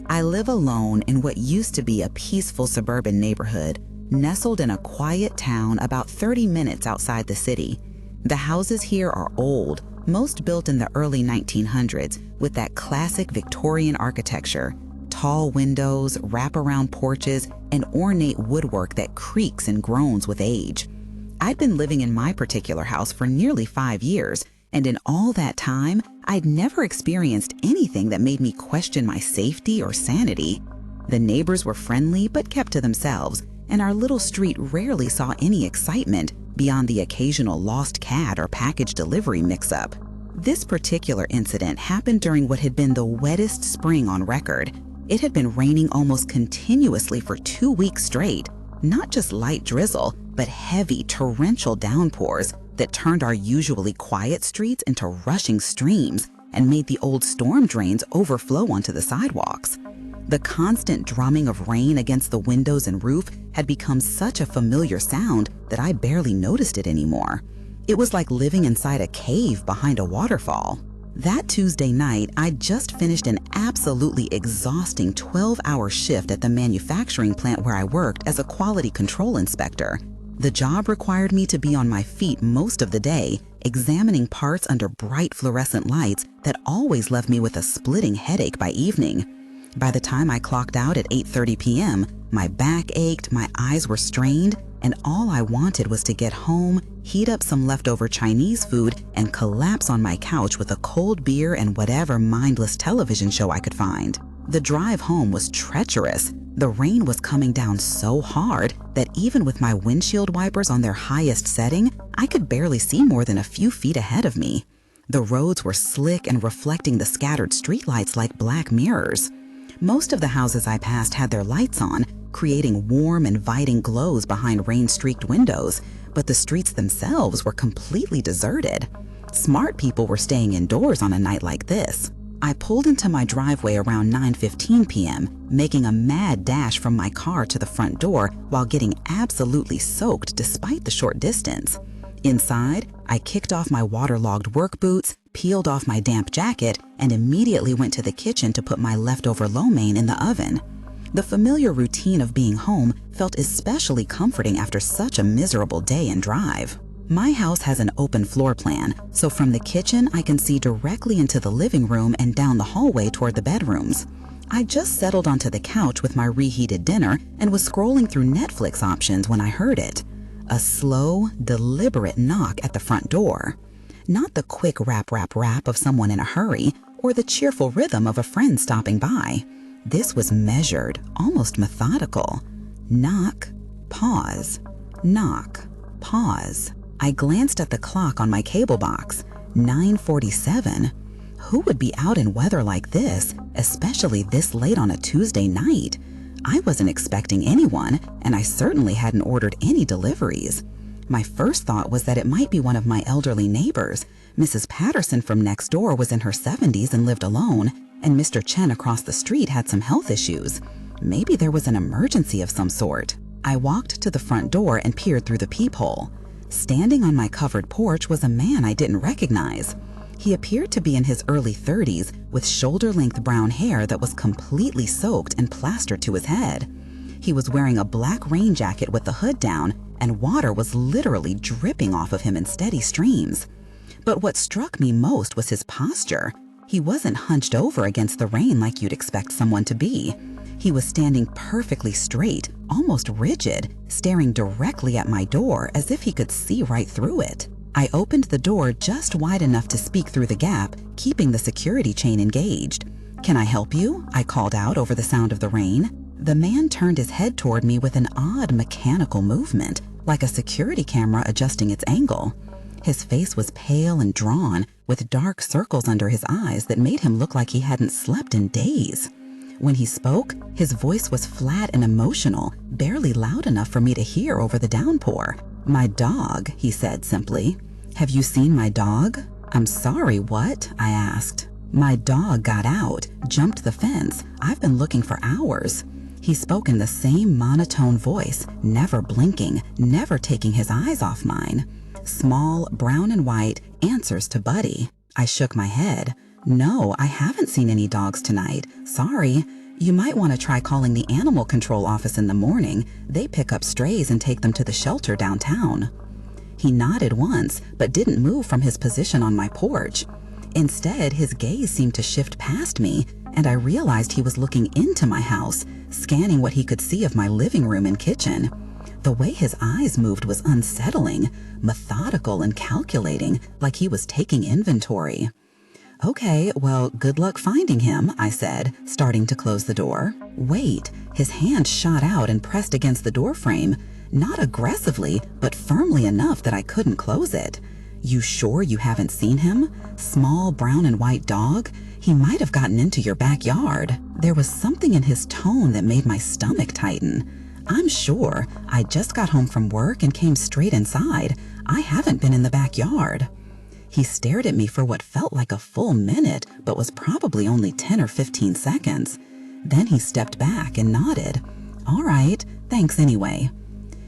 I live alone in what used to be a peaceful suburban neighborhood, nestled in a quiet town about 30 minutes outside the city. The houses here are old, most built in the early 1900s, with that classic Victorian architecture, tall windows, wraparound porches, and ornate woodwork that creaks and groans with age. I'd been living in my particular house for nearly 5 years, and in all that time, I'd never experienced anything that made me question my safety or sanity. The neighbors were friendly but kept to themselves, and our little street rarely saw any excitement beyond the occasional lost cat or package delivery mix-up. This particular incident happened during what had been the wettest spring on record. It had been raining almost continuously for 2 weeks straight, not just light drizzle, but heavy torrential downpours that turned our usually quiet streets into rushing streams and made the old storm drains overflow onto the sidewalks. The constant drumming of rain against the windows and roof had become such a familiar sound that I barely noticed it anymore. It was like living inside a cave behind a waterfall. That Tuesday night, I'd just finished an absolutely exhausting 12-hour shift at the manufacturing plant where I worked as a quality control inspector. The job required me to be on my feet most of the day, examining parts under bright fluorescent lights that always left me with a splitting headache by evening. By the time I clocked out at 8:30 p.m., my back ached, my eyes were strained, and all I wanted was to get home, heat up some leftover Chinese food, and collapse on my couch with a cold beer and whatever mindless television show I could find. The drive home was treacherous. The rain was coming down so hard that even with my windshield wipers on their highest setting, I could barely see more than a few feet ahead of me. The roads were slick and reflecting the scattered streetlights like black mirrors. Most of the houses I passed had their lights on, creating warm, inviting glows behind rain-streaked windows, but the streets themselves were completely deserted. Smart people were staying indoors on a night like this. I pulled into my driveway around 9:15 p.m., making a mad dash from my car to the front door while getting absolutely soaked despite the short distance. Inside, I kicked off my waterlogged work boots, peeled off my damp jacket, and immediately went to the kitchen to put my leftover lo mein in the oven. The familiar routine of being home felt especially comforting after such a miserable day and drive. My house has an open floor plan, so from the kitchen I can see directly into the living room and down the hallway toward the bedrooms. I just settled onto the couch with my reheated dinner and was scrolling through Netflix options when I heard it. A slow, deliberate knock at the front door. Not the quick rap, rap, rap of someone in a hurry or the cheerful rhythm of a friend stopping by. This was measured, almost methodical. Knock, pause, knock, pause. I glanced at the clock on my cable box. 9:47. Who would be out in weather like this, especially this late on a Tuesday night? I wasn't expecting anyone, and I certainly hadn't ordered any deliveries. My first thought was that it might be one of my elderly neighbors. Mrs. Patterson from next door was in her 70s and lived alone, and Mr. Chen across the street had some health issues. Maybe there was an emergency of some sort. I walked to the front door and peered through the peephole. Standing on my covered porch was a man I didn't recognize. He appeared to be in his early 30s with shoulder-length brown hair that was completely soaked and plastered to his head. He was wearing a black rain jacket with the hood down, and water was literally dripping off of him in steady streams. But what struck me most was his posture. He wasn't hunched over against the rain like you'd expect someone to be. He was standing perfectly straight, almost rigid, staring directly at my door as if he could see right through it. I opened the door just wide enough to speak through the gap, keeping the security chain engaged. "Can I help you?" I called out over the sound of the rain. The man turned his head toward me with an odd mechanical movement, like a security camera adjusting its angle. His face was pale and drawn, with dark circles under his eyes that made him look like he hadn't slept in days. When he spoke, his voice was flat and emotional, barely loud enough for me to hear over the downpour. "My dog," he said simply. "Have you seen my dog?" "I'm sorry, what?" I asked. "My dog got out, jumped the fence. I've been looking for hours." He spoke in the same monotone voice, never blinking, never taking his eyes off mine. Small, brown and white, answers to Buddy. I shook my head. "No, I haven't seen any dogs tonight. Sorry. You might want to try calling the animal control office in the morning. They pick up strays and take them to the shelter downtown." He nodded once, but didn't move from his position on my porch. Instead, his gaze seemed to shift past me, and I realized he was looking into my house, scanning what he could see of my living room and kitchen. The way his eyes moved was unsettling, methodical and calculating, like he was taking inventory. "Okay, well, good luck finding him," I said, starting to close the door. Wait, his hand shot out and pressed against the door frame, not aggressively, but firmly enough that I couldn't close it. "You sure you haven't seen him? Small brown and white dog? He might have gotten into your backyard." There was something in his tone that made my stomach tighten. "I'm sure. I just got home from work and came straight inside. I haven't been in the backyard." He stared at me for what felt like a full minute, but was probably only 10 or 15 seconds. Then he stepped back and nodded. "All right, thanks anyway."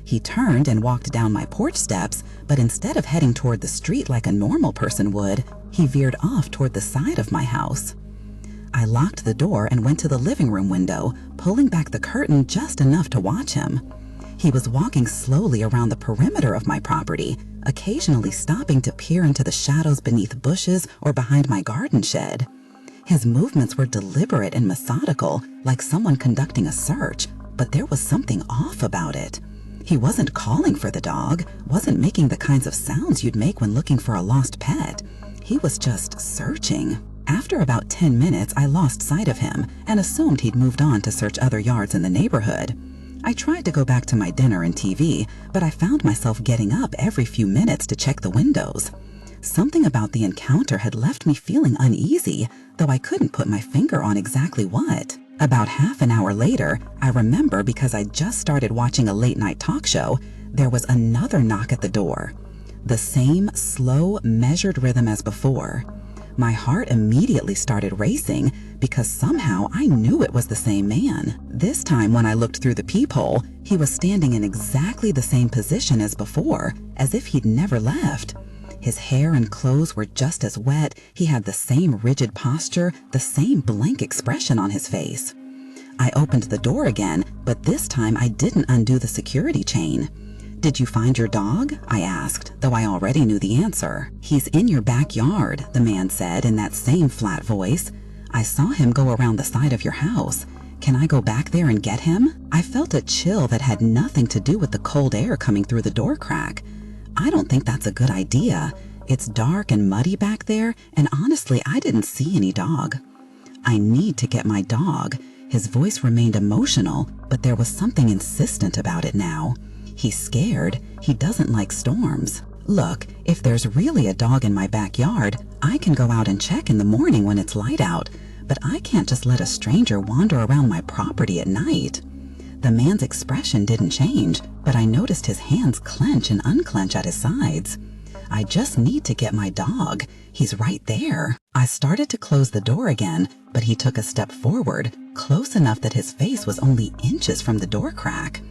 He turned and walked down my porch steps, but instead of heading toward the street like a normal person would, he veered off toward the side of my house. I locked the door and went to the living room window, pulling back the curtain just enough to watch him. He was walking slowly around the perimeter of my property, occasionally stopping to peer into the shadows beneath bushes or behind my garden shed. His movements were deliberate and methodical, like someone conducting a search, but there was something off about it. He wasn't calling for the dog, wasn't making the kinds of sounds you'd make when looking for a lost pet. He was just searching. After about 10 minutes, I lost sight of him and assumed he'd moved on to search other yards in the neighborhood. I tried to go back to my dinner and TV, but I found myself getting up every few minutes to check the windows. Something about the encounter had left me feeling uneasy, though I couldn't put my finger on exactly what. About half an hour later, I remember because I just started watching a late-night talk show, there was another knock at the door. The same slow, measured rhythm as before. My heart immediately started racing because somehow I knew it was the same man. This time when I looked through the peephole, he was standing in exactly the same position as before, as if he'd never left. His hair and clothes were just as wet, he had the same rigid posture, the same blank expression on his face. I opened the door again, but this time I didn't undo the security chain. "Did you find your dog?" I asked, though I already knew the answer. "He's in your backyard," the man said in that same flat voice. "I saw him go around the side of your house. Can I go back there and get him?" I felt a chill that had nothing to do with the cold air coming through the door crack. "I don't think that's a good idea. It's dark and muddy back there, and honestly, I didn't see any dog." "I need to get my dog." His voice remained emotional, but there was something insistent about it now. "He's scared. He doesn't like storms. Look, if there's really a dog in my backyard, I can go out and check in the morning when it's light out, but I can't just let a stranger wander around my property at night." The man's expression didn't change, but I noticed his hands clench and unclench at his sides. "I just need to get my dog. He's right there." I started to close the door again, but he took a step forward, close enough that his face was only inches from the door crack.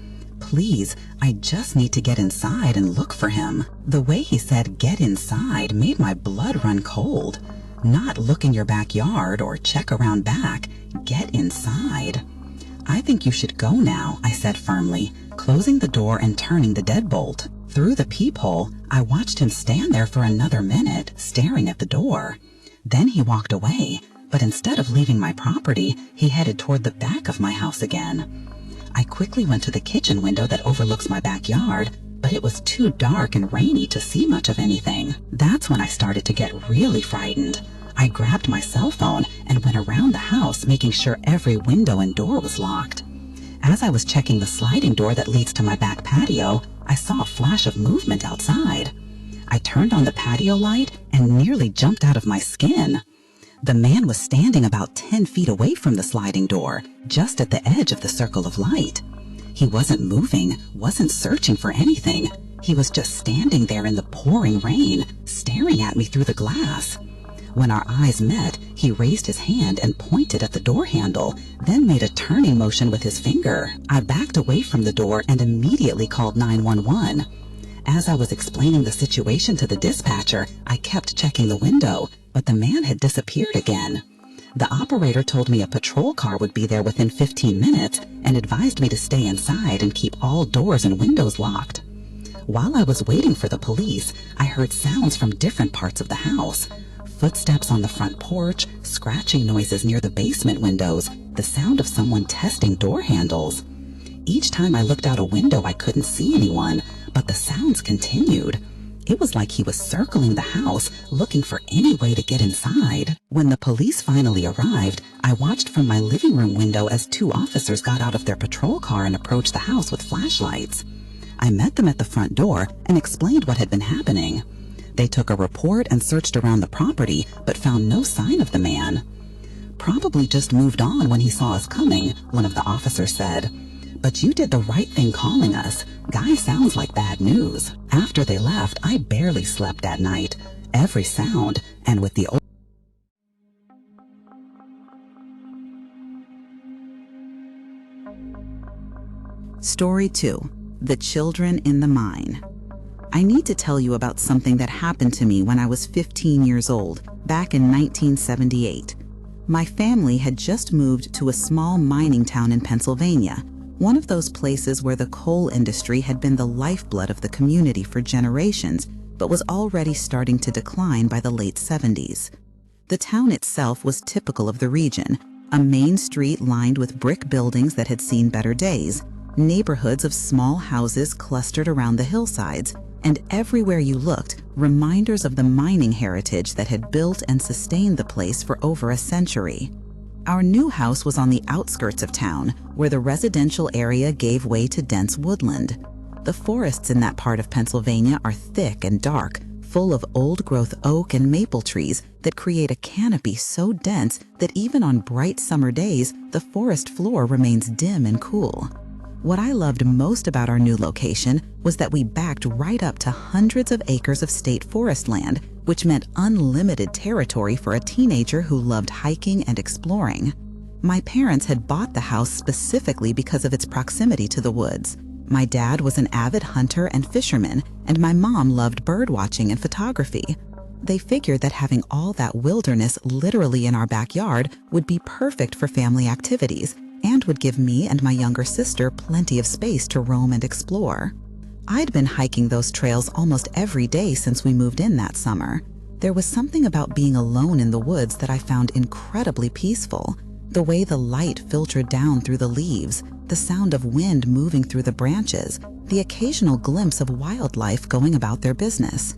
"Please, I just need to get inside and look for him." The way he said "get inside" made my blood run cold. Not look in your backyard or check around back, get inside. "I think you should go now," I said firmly, closing the door and turning the deadbolt. Through the peephole, I watched him stand there for another minute, staring at the door. Then he walked away, but instead of leaving my property, he headed toward the back of my house again. I quickly went to the kitchen window that overlooks my backyard, but it was too dark and rainy to see much of anything. That's when I started to get really frightened. I grabbed my cell phone and went around the house, making sure every window and door was locked. As I was checking the sliding door that leads to my back patio, I saw a flash of movement outside. I turned on the patio light and nearly jumped out of my skin. The man was standing about 10 feet away from the sliding door, just at the edge of the circle of light. He wasn't moving, wasn't searching for anything. He was just standing there in the pouring rain, staring at me through the glass. When our eyes met, he raised his hand and pointed at the door handle, then made a turning motion with his finger. I backed away from the door and immediately called 911. As I was explaining the situation to the dispatcher, I kept checking the window, but the man had disappeared again. The operator told me a patrol car would be there within 15 minutes and advised me to stay inside and keep all doors and windows locked. While I was waiting for the police, I heard sounds from different parts of the house. Footsteps on the front porch, scratching noises near the basement windows, the sound of someone testing door handles. Each time I looked out a window, I couldn't see anyone, but the sounds continued. It was like he was circling the house, looking for any way to get inside. When the police finally arrived, I watched from my living room window as 2 officers got out of their patrol car and approached the house with flashlights. I met them at the front door and explained what had been happening. They took a report and searched around the property, but found no sign of the man. "Probably just moved on when he saw us coming," one of the officers said. "But you did the right thing calling us. Guy sounds like bad news." After they left, I barely slept that night. Every sound, and with the Story 2. The Children in the Mine. I need to tell you about something that happened to me when I was 15 years old, back in 1978. My family had just moved to a small mining town in Pennsylvania, one of those places where the coal industry had been the lifeblood of the community for generations, but was already starting to decline by the late 70s. The town itself was typical of the region, a main street lined with brick buildings that had seen better days, neighborhoods of small houses clustered around the hillsides, and everywhere you looked, reminders of the mining heritage that had built and sustained the place for over a century. Our new house was on the outskirts of town, where the residential area gave way to dense woodland. The forests in that part of Pennsylvania are thick and dark, full of old-growth oak and maple trees that create a canopy so dense that even on bright summer days, the forest floor remains dim and cool. What I loved most about our new location was that we backed right up to hundreds of acres of state forest land, which meant unlimited territory for a teenager who loved hiking and exploring. My parents had bought the house specifically because of its proximity to the woods. My dad was an avid hunter and fisherman, and my mom loved bird watching and photography. They figured that having all that wilderness literally in our backyard would be perfect for family activities, and would give me and my younger sister plenty of space to roam and explore. I'd been hiking those trails almost every day since we moved in that summer. There was something about being alone in the woods that I found incredibly peaceful. The way the light filtered down through the leaves, the sound of wind moving through the branches, the occasional glimpse of wildlife going about their business.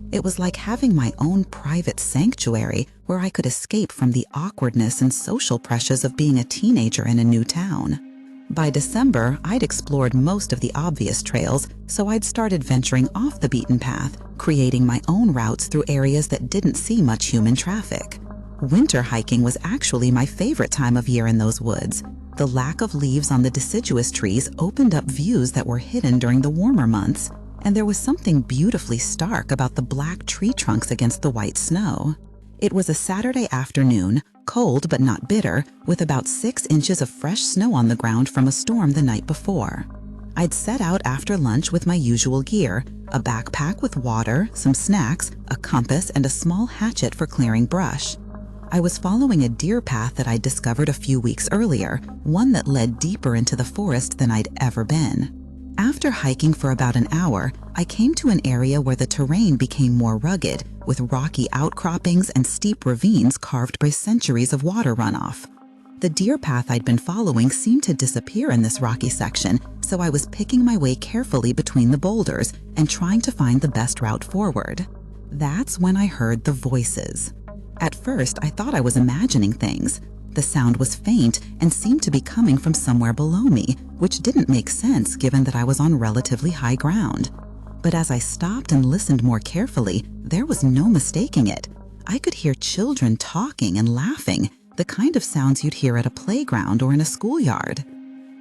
It was like having my own private sanctuary where I could escape from the awkwardness and social pressures of being a teenager in a new town. By December, I'd explored most of the obvious trails, so I'd started venturing off the beaten path, creating my own routes through areas that didn't see much human traffic. Winter hiking was actually my favorite time of year in those woods. The lack of leaves on the deciduous trees opened up views that were hidden during the warmer months, and there was something beautifully stark about the black tree trunks against the white snow. It was a Saturday afternoon, cold but not bitter, with about 6 inches of fresh snow on the ground from a storm the night before. I'd set out after lunch with my usual gear, a backpack with water, some snacks, a compass, and a small hatchet for clearing brush. I was following a deer path that I'd discovered a few weeks earlier, one that led deeper into the forest than I'd ever been. After hiking for about an hour, I came to an area where the terrain became more rugged, with rocky outcroppings and steep ravines carved by centuries of water runoff. The deer path I'd been following seemed to disappear in this rocky section, so I was picking my way carefully between the boulders and trying to find the best route forward. That's when I heard the voices. At first, I thought I was imagining things. The sound was faint and seemed to be coming from somewhere below me, which didn't make sense given that I was on relatively high ground. But as I stopped and listened more carefully, there was no mistaking it. I could hear children talking and laughing, the kind of sounds you'd hear at a playground or in a schoolyard.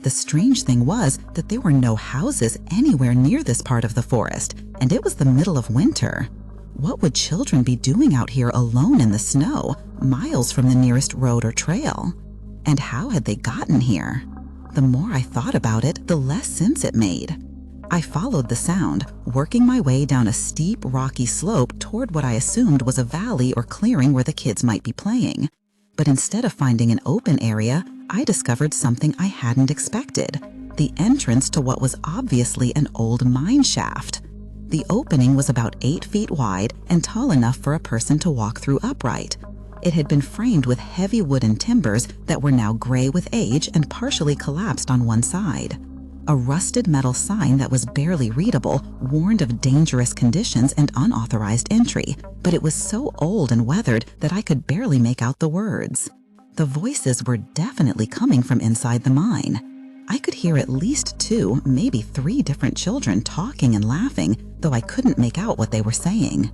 The strange thing was that there were no houses anywhere near this part of the forest, and it was the middle of winter. What would children be doing out here alone in the snow, miles from the nearest road or trail? And how had they gotten here? The more I thought about it, the less sense it made. I followed the sound, working my way down a steep, rocky slope toward what I assumed was a valley or clearing where the kids might be playing. But instead of finding an open area, I discovered something I hadn't expected: the entrance to what was obviously an old mine shaft. The opening was about 8 feet wide and tall enough for a person to walk through upright. It had been framed with heavy wooden timbers that were now gray with age and partially collapsed on one side. A rusted metal sign that was barely readable warned of dangerous conditions and unauthorized entry, but it was so old and weathered that I could barely make out the words. The voices were definitely coming from inside the mine. I could hear at least 2, maybe 3 different children talking and laughing, though I couldn't make out what they were saying.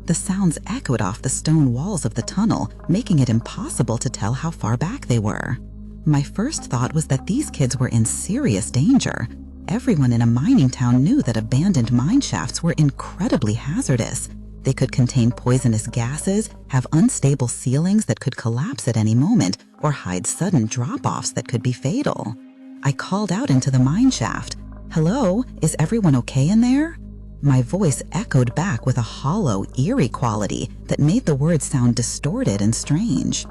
The sounds echoed off the stone walls of the tunnel, making it impossible to tell how far back they were. My first thought was that these kids were in serious danger. Everyone in a mining town knew that abandoned mine shafts were incredibly hazardous. They could contain poisonous gases, have unstable ceilings that could collapse at any moment, or hide sudden drop-offs that could be fatal. I called out into the mine shaft, "Hello, is everyone okay in there?" My voice echoed back with a hollow, eerie quality that made the words sound distorted and strange.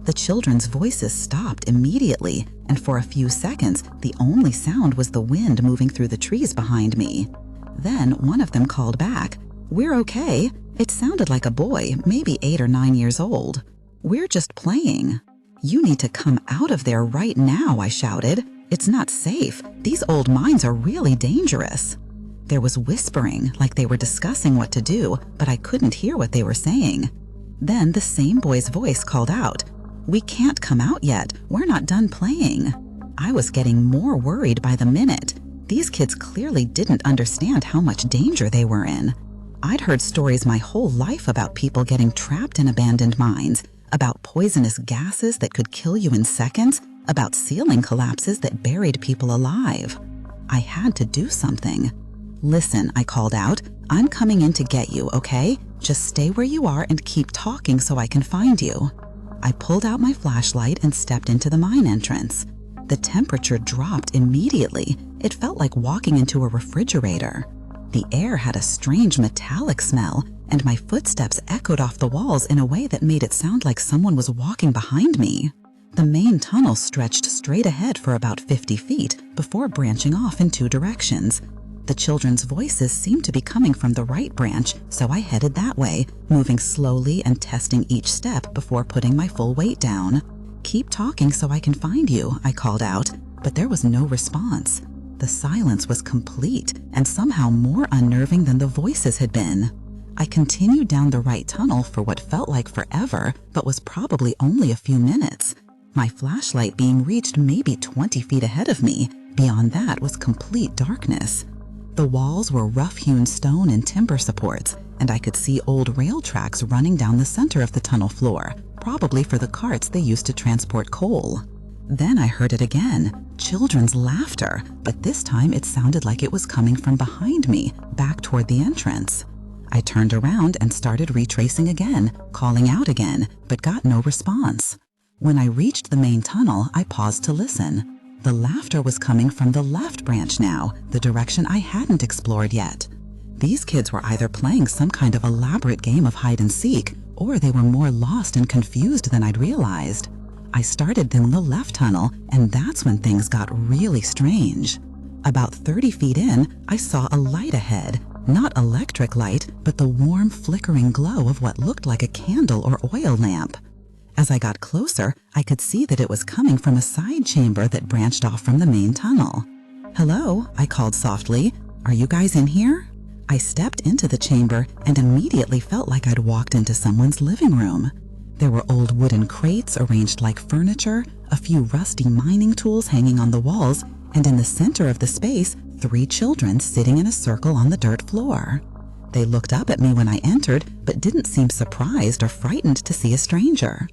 The children's voices stopped immediately, and for a few seconds, the only sound was the wind moving through the trees behind me. Then one of them called back, "We're okay." It sounded like a boy, maybe 8 or 9 years old. "We're just playing." "You need to come out of there right now," I shouted. "It's not safe. These old mines are really dangerous." There was whispering, like they were discussing what to do, but I couldn't hear what they were saying. Then the same boy's voice called out, "We can't come out yet. We're not done playing." I was getting more worried by the minute. These kids clearly didn't understand how much danger they were in. I'd heard stories my whole life about people getting trapped in abandoned mines, about poisonous gases that could kill you in seconds, about ceiling collapses that buried people alive. I had to do something. "Listen," I called out, "I'm coming in to get you, okay? Just stay where you are and keep talking so I can find you." I pulled out my flashlight and stepped into the mine entrance. The temperature dropped immediately. It felt like walking into a refrigerator. The air had a strange metallic smell, and my footsteps echoed off the walls in a way that made it sound like someone was walking behind me. The main tunnel stretched straight ahead for about 50 feet before branching off in 2 directions. The children's voices seemed to be coming from the right branch, so I headed that way, moving slowly and testing each step before putting my full weight down. "Keep talking so I can find you," I called out, but there was no response. The silence was complete and somehow more unnerving than the voices had been. I continued down the right tunnel for what felt like forever, but was probably only a few minutes. My flashlight being reached maybe 20 feet ahead of me. Beyond that was complete darkness. The walls were rough-hewn stone and timber supports, and I could see old rail tracks running down the center of the tunnel floor, probably for the carts they used to transport coal. Then I heard it again, children's laughter, but this time it sounded like it was coming from behind me, back toward the entrance. I turned around and started retracing again, calling out again, but got no response. When I reached the main tunnel, I paused to listen. The laughter was coming from the left branch now, the direction I hadn't explored yet. These kids were either playing some kind of elaborate game of hide and seek, or they were more lost and confused than I'd realized. I started down the left tunnel, and that's when things got really strange. About 30 feet in, I saw a light ahead. Not electric light, but the warm, flickering glow of what looked like a candle or oil lamp. As I got closer, I could see that it was coming from a side chamber that branched off from the main tunnel. "Hello," I called softly. "Are you guys in here?" I stepped into the chamber and immediately felt like I'd walked into someone's living room. There were old wooden crates arranged like furniture, a few rusty mining tools hanging on the walls, and in the center of the space, 3 children sitting in a circle on the dirt floor. They looked up at me when I entered, but didn't seem surprised or frightened to see a stranger.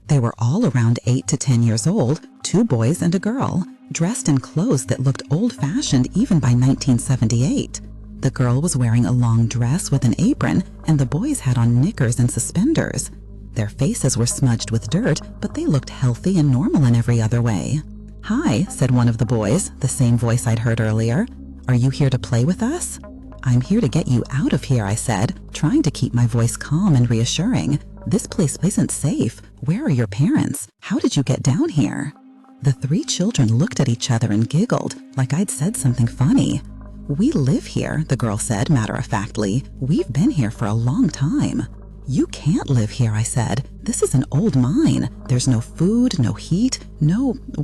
They were all around 8 to 10 years old, 2 boys and a girl, dressed in clothes that looked old-fashioned even by 1978. The girl was wearing a long dress with an apron, and the boys had on knickers and suspenders. Their faces were smudged with dirt, but they looked healthy and normal in every other way. "Hi," said one of the boys, the same voice I'd heard earlier. "Are you here to play with us?" "I'm here to get you out of here," I said, trying to keep my voice calm and reassuring. This place isn't safe. Where are your parents? How did you get down here?" The 3 children looked at each other and giggled, like I'd said something funny. "We live here," the girl said matter-of-factly. "We've been here for a long time." "You can't live here," I said. "This is an old mine. There's no food, no heat,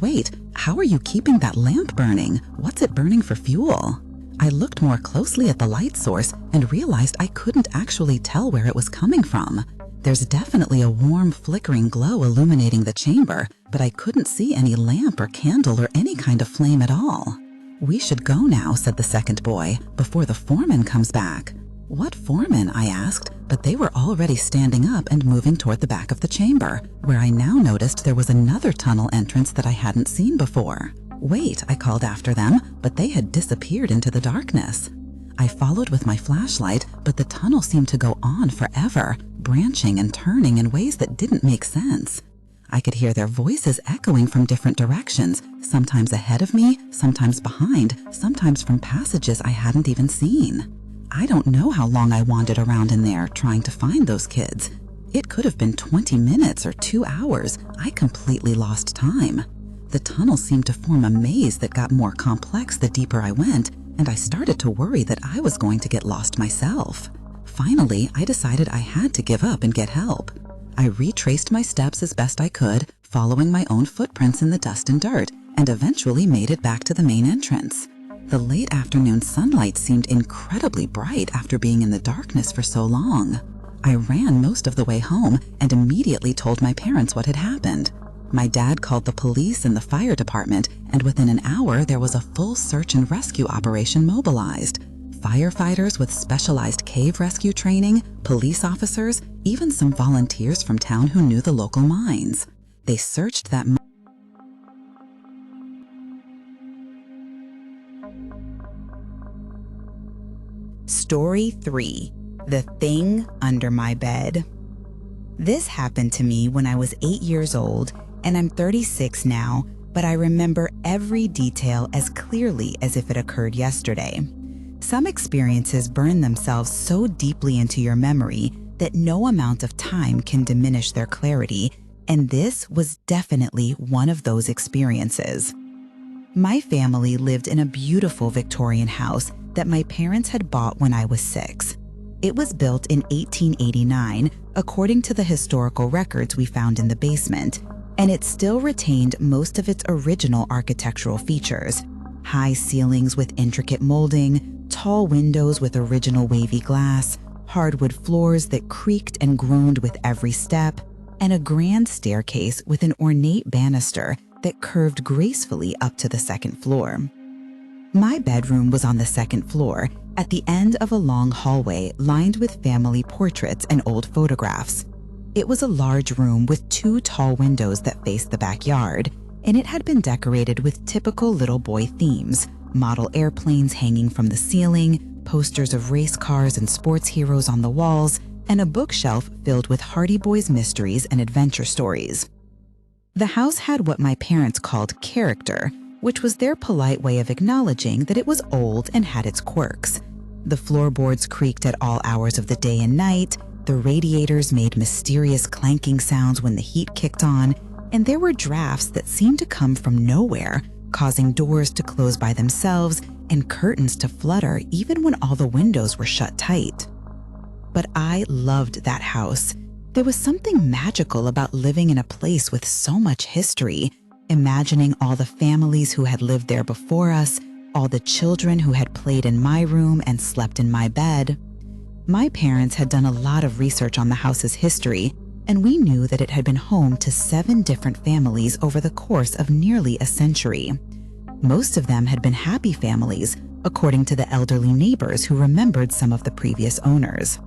Wait, how are you keeping that lamp burning? What's it burning for fuel?" I looked more closely at the light source and realized I couldn't actually tell where it was coming from. There's definitely a warm, flickering glow illuminating the chamber, but I couldn't see any lamp or candle or any kind of flame at all. "We should go now," said the second boy, "before the foreman comes back." "What foreman?" I asked, but they were already standing up and moving toward the back of the chamber, where I now noticed there was another tunnel entrance that I hadn't seen before. "Wait," I called after them, but they had disappeared into the darkness. I followed with my flashlight, but the tunnel seemed to go on forever, branching and turning in ways that didn't make sense. I could hear their voices echoing from different directions, sometimes ahead of me, sometimes behind, sometimes from passages I hadn't even seen. I don't know how long I wandered around in there trying to find those kids. It could have been 20 minutes or 2 hours. I completely lost time. The tunnel seemed to form a maze that got more complex the deeper I went, and I started to worry that I was going to get lost myself. Finally, I decided I had to give up and get help. I retraced my steps as best I could, following my own footprints in the dust and dirt, and eventually made it back to the main entrance. The late afternoon sunlight seemed incredibly bright after being in the darkness for so long. I ran most of the way home and immediately told my parents what had happened. My dad called the police and the fire department, and within an hour there was a full search and rescue operation mobilized. Firefighters with specialized cave rescue training, police officers, even some volunteers from town who knew the local mines. They searched that Story 3. The Thing Under My Bed. This happened to me when I was 8 years old, and I'm 36 now, but I remember every detail as clearly as if it occurred yesterday. Some experiences burn themselves so deeply into your memory that no amount of time can diminish their clarity, and this was definitely one of those experiences. My family lived in a beautiful Victorian house that my parents had bought when I was 6. It was built in 1889, according to the historical records we found in the basement, and it still retained most of its original architectural features: high ceilings with intricate molding, tall windows with original wavy glass, hardwood floors that creaked and groaned with every step, and a grand staircase with an ornate banister that curved gracefully up to the second floor. My bedroom was on the second floor, at the end of a long hallway lined with family portraits and old photographs. It was a large room with 2 tall windows that faced the backyard, and it had been decorated with typical little boy themes: model airplanes hanging from the ceiling, posters of race cars and sports heroes on the walls, and a bookshelf filled with Hardy Boys mysteries and adventure stories. The house had what my parents called character, which was their polite way of acknowledging that it was old and had its quirks. The floorboards creaked at all hours of the day and night, the radiators made mysterious clanking sounds when the heat kicked on, and there were drafts that seemed to come from nowhere, causing doors to close by themselves and curtains to flutter even when all the windows were shut tight. But I loved that house. There was something magical about living in a place with so much history, imagining all the families who had lived there before us, all the children who had played in my room and slept in my bed. My parents had done a lot of research on the house's history, and we knew that it had been home to 7 different families over the course of nearly a century. Most of them had been happy families, according to the elderly neighbors who remembered some of the previous owners.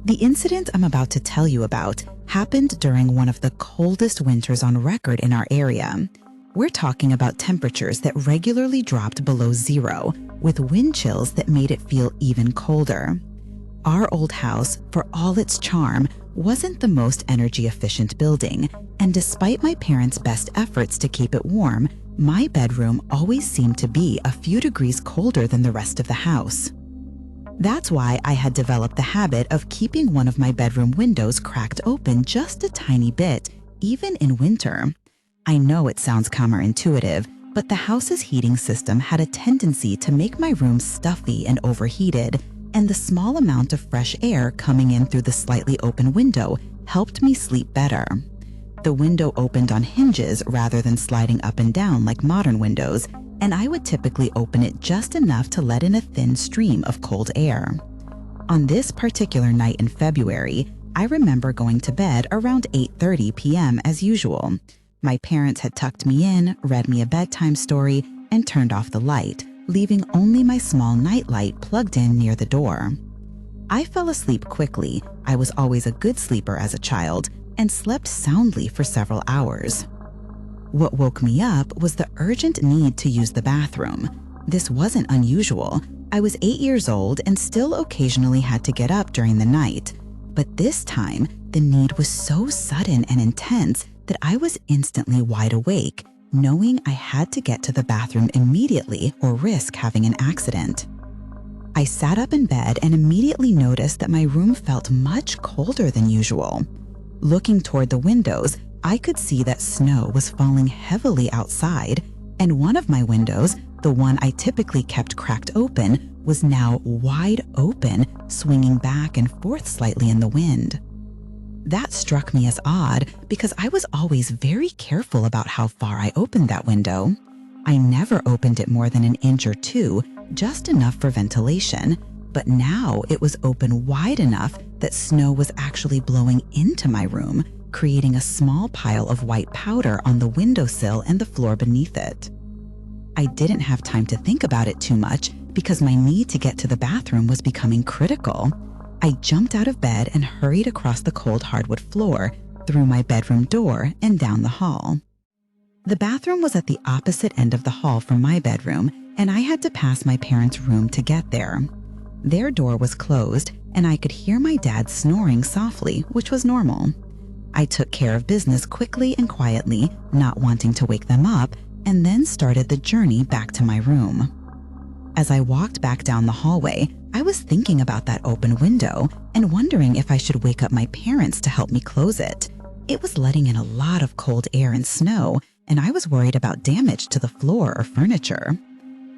The incident I'm about to tell you about happened during one of the coldest winters on record in our area. We're talking about temperatures that regularly dropped below 0, with wind chills that made it feel even colder. Our old house, for all its charm, wasn't the most energy-efficient building, and despite my parents' best efforts to keep it warm, my bedroom always seemed to be a few degrees colder than the rest of the house. That's why I had developed the habit of keeping one of my bedroom windows cracked open just a tiny bit, even in winter. I know it sounds counterintuitive, but the house's heating system had a tendency to make my room stuffy and overheated, and the small amount of fresh air coming in through the slightly open window helped me sleep better. The window opened on hinges rather than sliding up and down like modern windows, and I would typically open it just enough to let in a thin stream of cold air. On this particular night in February, I remember going to bed around 8:30 p.m. as usual. My parents had tucked me in, read me a bedtime story, and turned off the light, leaving only my small nightlight plugged in near the door. I fell asleep quickly. I was always a good sleeper as a child and slept soundly for several hours. What woke me up was the urgent need to use the bathroom. This wasn't unusual. I was 8 years old and still occasionally had to get up during the night. But this time, the need was so sudden and intense that I was instantly wide awake, knowing I had to get to the bathroom immediately or risk having an accident. I sat up in bed and immediately noticed that my room felt much colder than usual. Looking toward the windows, I could see that snow was falling heavily outside, and one of my windows, the one I typically kept cracked open, was now wide open, swinging back and forth slightly in the wind. That struck me as odd because I was always very careful about how far I opened that window. I never opened it more than an inch or two, just enough for ventilation, but now it was open wide enough that snow was actually blowing into my room, creating a small pile of white powder on the windowsill and the floor beneath it. I didn't have time to think about it too much because my need to get to the bathroom was becoming critical. I jumped out of bed and hurried across the cold hardwood floor, through my bedroom door, and down the hall. The bathroom was at the opposite end of the hall from my bedroom, and I had to pass my parents' room to get there. Their door was closed, and I could hear my dad snoring softly, which was normal. I took care of business quickly and quietly, not wanting to wake them up, and then started the journey back to my room. As I walked back down the hallway, I was thinking about that open window and wondering if I should wake up my parents to help me close it. It was letting in a lot of cold air and snow, and I was worried about damage to the floor or furniture.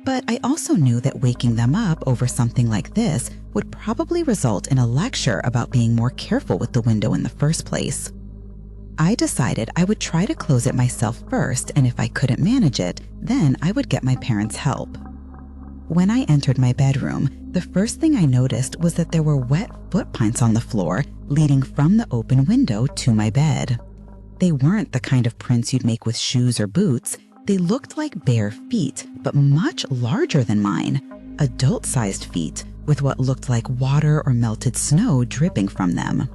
But I also knew that waking them up over something like this would probably result in a lecture about being more careful with the window in the first place. I decided I would try to close it myself first, and if I couldn't manage it, then I would get my parents' help. When I entered my bedroom, the first thing I noticed was that there were wet footprints on the floor leading from the open window to my bed. They weren't the kind of prints you'd make with shoes or boots. They looked like bare feet, but much larger than mine, adult-sized feet with what looked like water or melted snow dripping from them.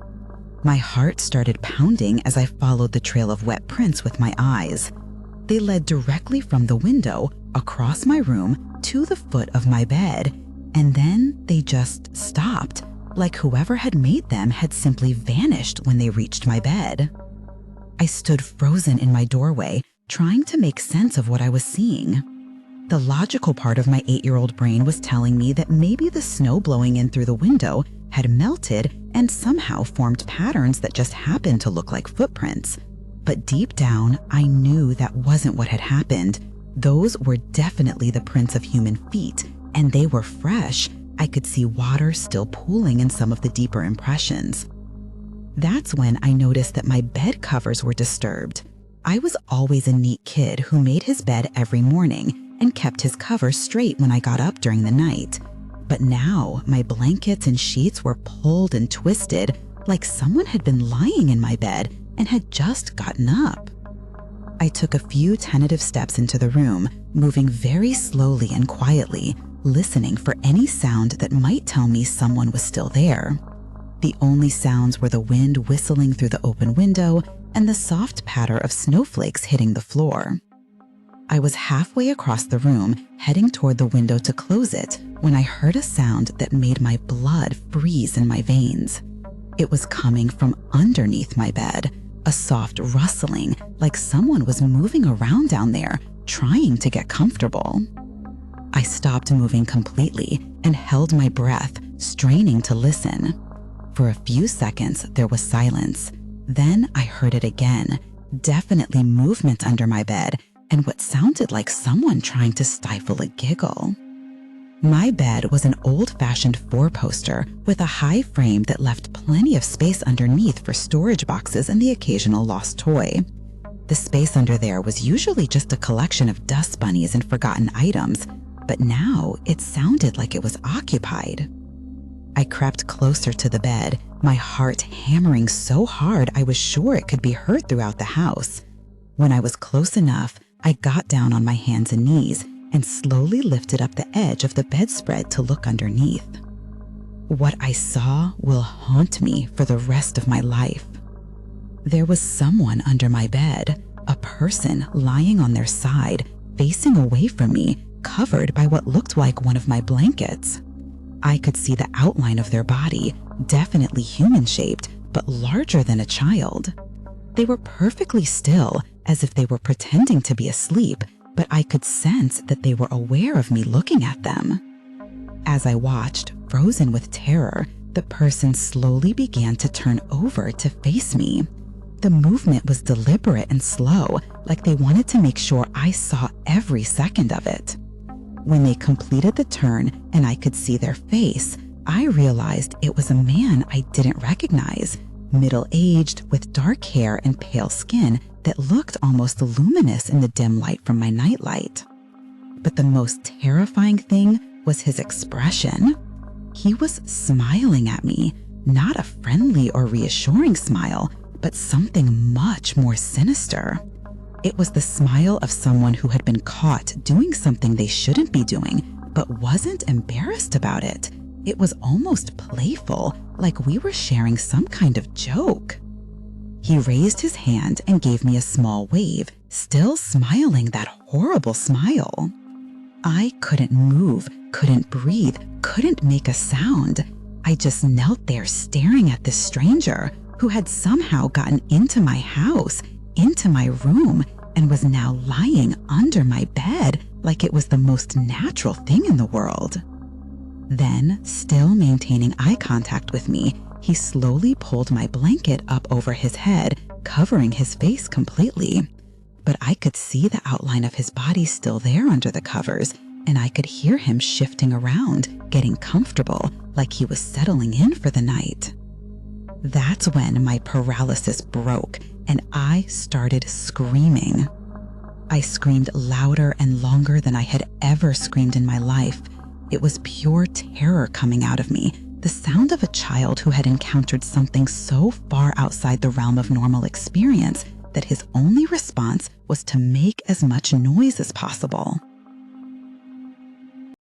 My heart started pounding as I followed the trail of wet prints with my eyes. They led directly from the window, across my room, to the foot of my bed, and then they just stopped, like whoever had made them had simply vanished when they reached my bed. I stood frozen in my doorway, trying to make sense of what I was seeing. The logical part of my 8-year-old brain was telling me that maybe the snow blowing in through the window had melted and somehow formed patterns that just happened to look like footprints. But deep down, I knew that wasn't what had happened. Those were definitely the prints of human feet, and they were fresh. I could see water still pooling in some of the deeper impressions. That's when I noticed that my bed covers were disturbed. I was always a neat kid who made his bed every morning and kept his covers straight when I got up during the night. But now my blankets and sheets were pulled and twisted like someone had been lying in my bed and had just gotten up. I took a few tentative steps into the room, moving very slowly and quietly, listening for any sound that might tell me someone was still there. The only sounds were the wind whistling through the open window and the soft patter of snowflakes hitting the floor. I was halfway across the room, heading toward the window to close it, when I heard a sound that made my blood freeze in my veins. It was coming from underneath my bed, a soft rustling, like someone was moving around down there, trying to get comfortable. I stopped moving completely and held my breath, straining to listen. For a few seconds, there was silence. Then I heard it again, definitely movement under my bed, and what sounded like someone trying to stifle a giggle. My bed was an old-fashioned four-poster with a high frame that left plenty of space underneath for storage boxes and the occasional lost toy. The space under there was usually just a collection of dust bunnies and forgotten items, but now it sounded like it was occupied. I crept closer to the bed, my heart hammering so hard I was sure it could be heard throughout the house. When I was close enough, I got down on my hands and knees and slowly lifted up the edge of the bedspread to look underneath. What I saw will haunt me for the rest of my life. There was someone under my bed, a person lying on their side, facing away from me, covered by what looked like one of my blankets. I could see the outline of their body, definitely human-shaped, but larger than a child. They were perfectly still, as if they were pretending to be asleep, but I could sense that they were aware of me looking at them. As I watched, frozen with terror, the person slowly began to turn over to face me. The movement was deliberate and slow, like they wanted to make sure I saw every second of it. When they completed the turn and I could see their face, I realized it was a man I didn't recognize, middle-aged with dark hair and pale skin that looked almost luminous in the dim light from my nightlight. But the most terrifying thing was his expression. He was smiling at me, not a friendly or reassuring smile, but something much more sinister. It was the smile of someone who had been caught doing something they shouldn't be doing, but wasn't embarrassed about it. It was almost playful, like we were sharing some kind of joke. He raised his hand and gave me a small wave, still smiling that horrible smile. I couldn't move, couldn't breathe, couldn't make a sound. I just knelt there staring at this stranger who had somehow gotten into my house, into my room, and was now lying under my bed like it was the most natural thing in the world. Then, still maintaining eye contact with me, he slowly pulled my blanket up over his head, covering his face completely. But I could see the outline of his body still there under the covers, and I could hear him shifting around, getting comfortable, like he was settling in for the night. That's when my paralysis broke, and I started screaming. I screamed louder and longer than I had ever screamed in my life. It was pure terror coming out of me, the sound of a child who had encountered something so far outside the realm of normal experience that his only response was to make as much noise as possible.